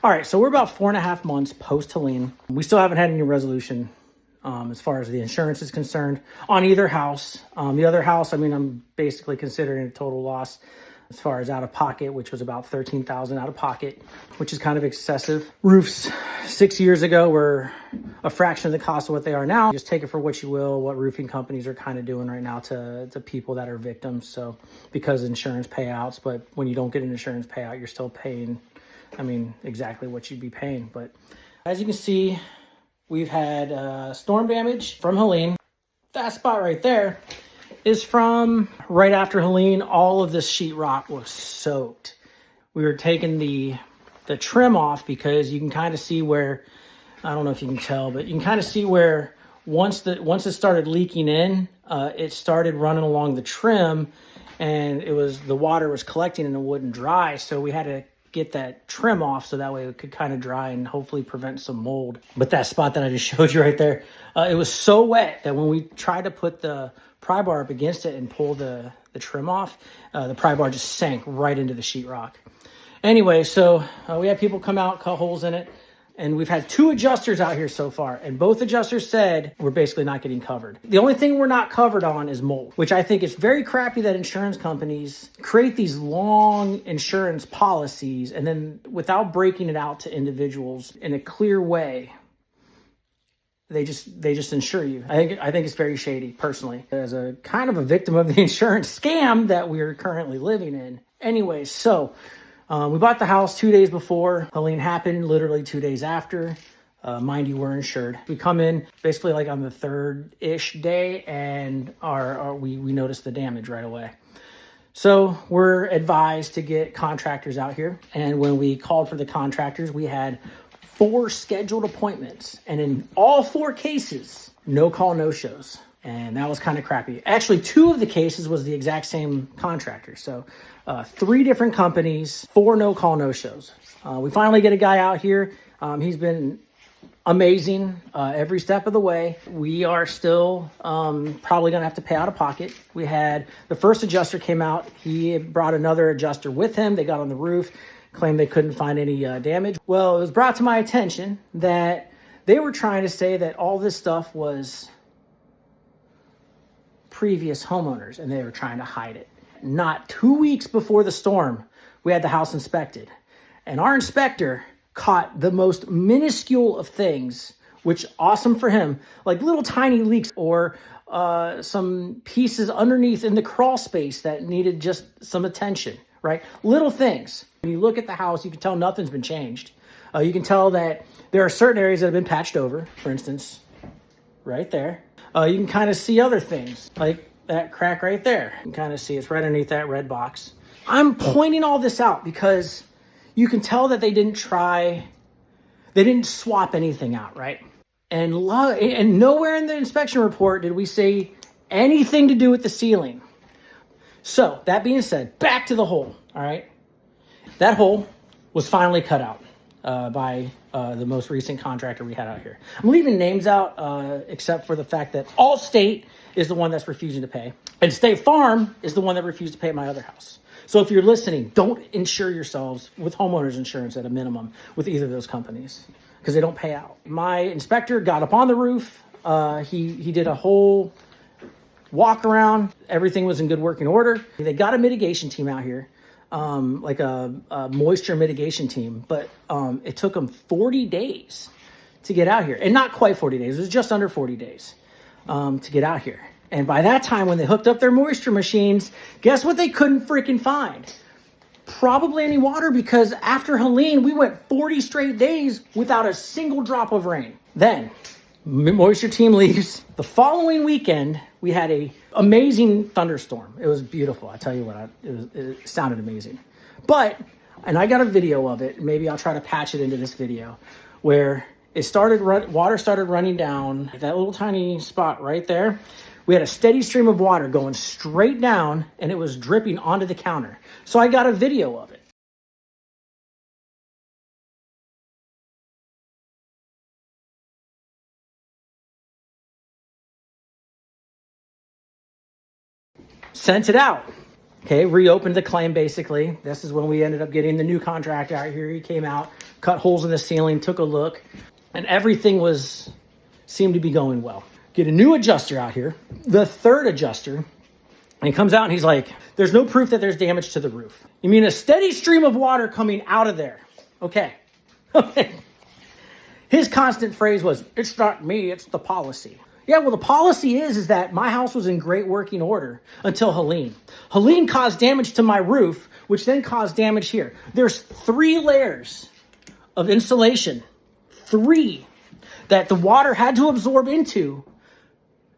All right, so we're about 4.5 months post Helene. We still haven't had any resolution as far as the insurance is concerned on either house. The other house, I mean, I'm basically considering a total loss as far as out of pocket, which was about $13,000 out of pocket, which is kind of excessive. Roofs 6 years ago were a fraction of the cost of what they are now. Just take it for what you will, what roofing companies are kind of doing right now to people that are victims. So because insurance payouts, but when you don't get an insurance payout, you're still paying, I mean, exactly what you'd be paying. But as you can see, we've had storm damage from Helene. That spot right there is from right after Helene. All of this sheetrock was soaked. We were taking the trim off because you can kind of see where, I don't know if you can tell, but you can kind of see where once it started leaking in, it started running along the trim, and the water was collecting and it wouldn't dry. So we had to get that trim off so that way it could kind of dry and hopefully prevent some mold. But that spot that I just showed you right there, it was so wet that when we tried to put the pry bar up against it and pull the trim off, the pry bar just sank right into the sheetrock. Anyway, so we had people come out, cut holes in it, and we've had 2 adjusters out here so far, and both adjusters said we're basically not getting covered. The only thing we're not covered on is mold, which I think is very crappy that insurance companies create these long insurance policies and then without breaking it out to individuals in a clear way, they just insure you. I think it's very shady, personally, as a kind of a victim of the insurance scam that we're currently living in. Anyway, so we bought the house 2 days before Helene happened, literally 2 days after. Mind you, we're insured. We come in basically like on the 3rd-ish day, and we noticed the damage right away. So we're advised to get contractors out here. And when we called for the contractors, we had 4 scheduled appointments. And in all 4 cases, no call, no shows. And that was kind of crappy. Actually, 2 of the cases was the exact same contractor. So 3 different companies, 4 no call, no shows. We finally get a guy out here. He's been amazing every step of the way. We are still probably going to have to pay out of pocket. We had the first adjuster came out. He brought another adjuster with him. They got on the roof, claimed they couldn't find any damage. Well, it was brought to my attention that they were trying to say that all this stuff was previous homeowners, and they were trying to hide it. Not 2 weeks before the storm, we had the house inspected, and our inspector caught the most minuscule of things, which awesome for him, like little tiny leaks or some pieces underneath in the crawl space that needed just some attention, right? Little things. When you look at the house, you can tell nothing's been changed. You can tell that there are certain areas that have been patched over, for instance, right there. You can kind of see other things, like that crack right there. You can kind of see it's right underneath that red box. I'm pointing all this out because you can tell that they didn't swap anything out, right? And nowhere in the inspection report did we say anything to do with the ceiling. So that being said, back to the hole, all right? That hole was finally cut out by the most recent contractor we had out here. I'm leaving names out except for the fact that Allstate is the one that's refusing to pay, and State Farm is the one that refused to pay at my other house. So if you're listening, don't insure yourselves with homeowners insurance at a minimum with either of those companies because they don't pay out. My inspector got up on the roof. He did a whole walk around. Everything was in good working order. They got a mitigation team out here, like a moisture mitigation team, but it took them 40 days to get out here. And not quite 40 days. It was just under 40 days to get out here. And by that time, when they hooked up their moisture machines, guess what they couldn't freaking find? Probably any water, because after Helene, we went 40 straight days without a single drop of rain. Then, moisture team leaves. The following weekend, we had a amazing thunderstorm. It was beautiful. I tell you what, it sounded amazing. And I got a video of it. Maybe I'll try to patch it into this video, where water started running down that little tiny spot right there. We had a steady stream of water going straight down, and it was dripping onto the counter. So I got a video of it. Sent it out. Okay, reopened the claim basically. This is when we ended up getting the new contractor out here. He came out, cut holes in the ceiling, took a look, and everything seemed to be going well. Get a new adjuster out here, the third adjuster, and he comes out and he's like, there's no proof that there's damage to the roof. You mean a steady stream of water coming out of there? Okay. His constant phrase was, it's not me, it's the policy. Yeah, well, the policy is that my house was in great working order until Helene. Helene caused damage to my roof, which then caused damage here. There's 3 layers of insulation, 3, that the water had to absorb into,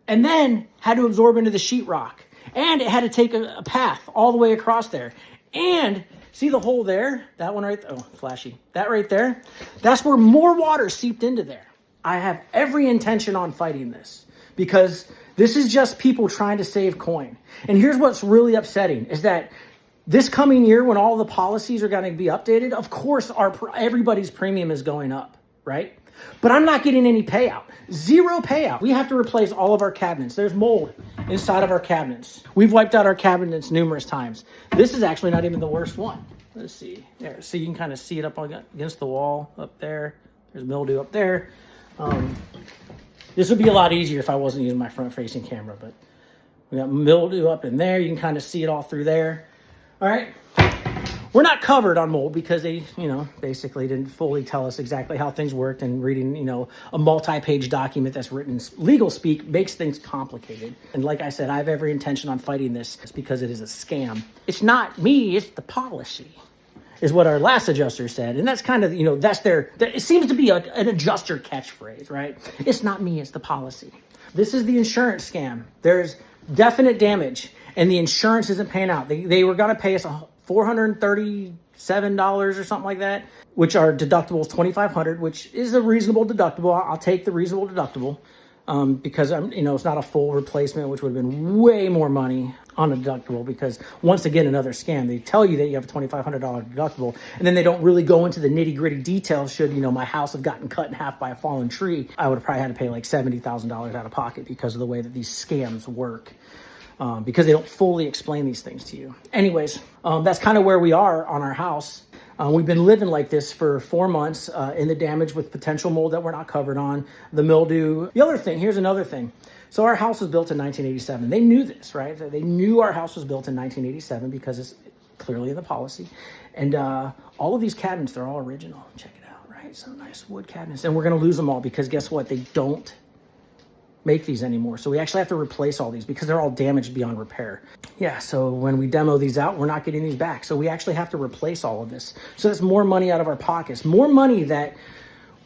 and then had to absorb into the sheetrock. And it had to take a path all the way across there. And see the hole there? That one right there? Oh, flashy. That right there? That's where more water seeped into there. I have every intention on fighting this because this is just people trying to save coin. And here's what's really upsetting is that this coming year when all the policies are going to be updated, of course, everybody's premium is going up, right? But I'm not getting any payout. 0 payout. We have to replace all of our cabinets. There's mold inside of our cabinets. We've wiped out our cabinets numerous times. This is actually not even the worst one. Let's see. There, so you can kind of see it up against the wall up there. There's mildew up there. This would be a lot easier if I wasn't using my front-facing camera, but we got mildew up in there. You can kind of see it all through there. All right. We're not covered on mold because they, basically didn't fully tell us exactly how things worked, and reading, a multi-page document that's written legal speak makes things complicated. And like I said, I have every intention on fighting this because it is a scam. It's not me, it's the policy, is what our last adjuster said. And that's kind of, it seems to be an adjuster catchphrase, right? It's not me, it's the policy. This is the insurance scam. There's definite damage and the insurance isn't paying out. They were going to pay us $437 or something like that, which our deductible is $2,500, which is a reasonable deductible. I'll take the reasonable deductible because it's not a full replacement, which would have been way more money on a deductible because once again, another scam. They tell you that you have a $2,500 deductible and then they don't really go into the nitty gritty details. Should, my house have gotten cut in half by a fallen tree, I would have probably had to pay like $70,000 out of pocket because of the way that these scams work. Because they don't fully explain these things to you. Anyways, that's kind of where we are on our house. We've been living like this for 4 months in the damage with potential mold that we're not covered on, the mildew. The other thing, here's another thing. So our house was built in 1987. They knew this, right? They knew our house was built in 1987 because it's clearly in the policy. And all of these cabinets, they're all original. Check it out, right? Some nice wood cabinets. And we're going to lose them all because guess what? They don't make these anymore. So we actually have to replace all these because they're all damaged beyond repair. Yeah, so when we demo these out, we're not getting these back. So we actually have to replace all of this. So that's more money out of our pockets, more money that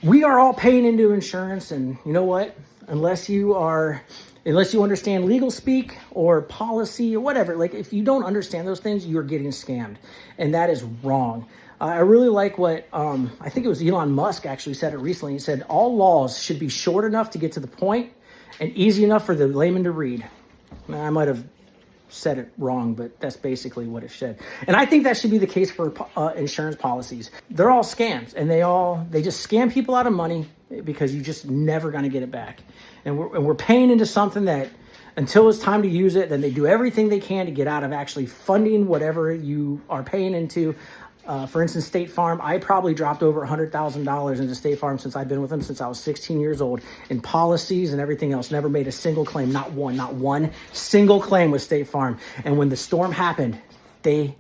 we are all paying into insurance. And you know what? Unless you understand legal speak or policy or whatever, like if you don't understand those things, you're getting scammed. And that is wrong. I really like what, I think it was Elon Musk actually said it recently. He said, all laws should be short enough to get to the point and easy enough for the layman to read. I might have said it wrong, but that's basically what it said. And I think that should be the case for insurance policies. They're all scams, and they just scam people out of money because you're just never going to get it back. And we're paying into something that until it's time to use it, then they do everything they can to get out of actually funding whatever you are paying into. For instance, State Farm, I probably dropped over $100,000 into State Farm since I've been with them since I was 16 years old in policies and everything else. Never made a single claim, not one single claim with State Farm. And when the storm happened, they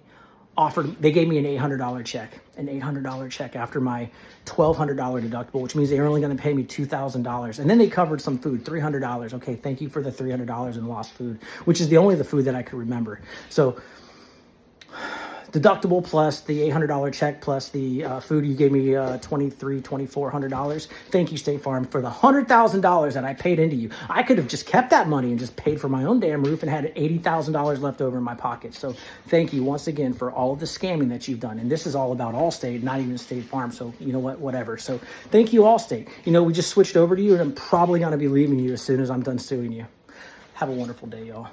gave me an $800 check after my $1,200 deductible, which means they're only going to pay me $2,000. And then they covered some food, $300. Okay, thank you for the $300 in lost food, which is the only food that I could remember. So deductible plus the $800 check plus the food, you gave me $2,400. Thank you, State Farm, for the $100,000 that I paid into you. I could have just kept that money and just paid for my own damn roof and had $80,000 left over in my pocket. So thank you once again for all of the scamming that you've done. And this is all about Allstate, not even State Farm. So you know what, whatever. So thank you, Allstate. We just switched over to you and I'm probably going to be leaving you as soon as I'm done suing you. Have a wonderful day, y'all.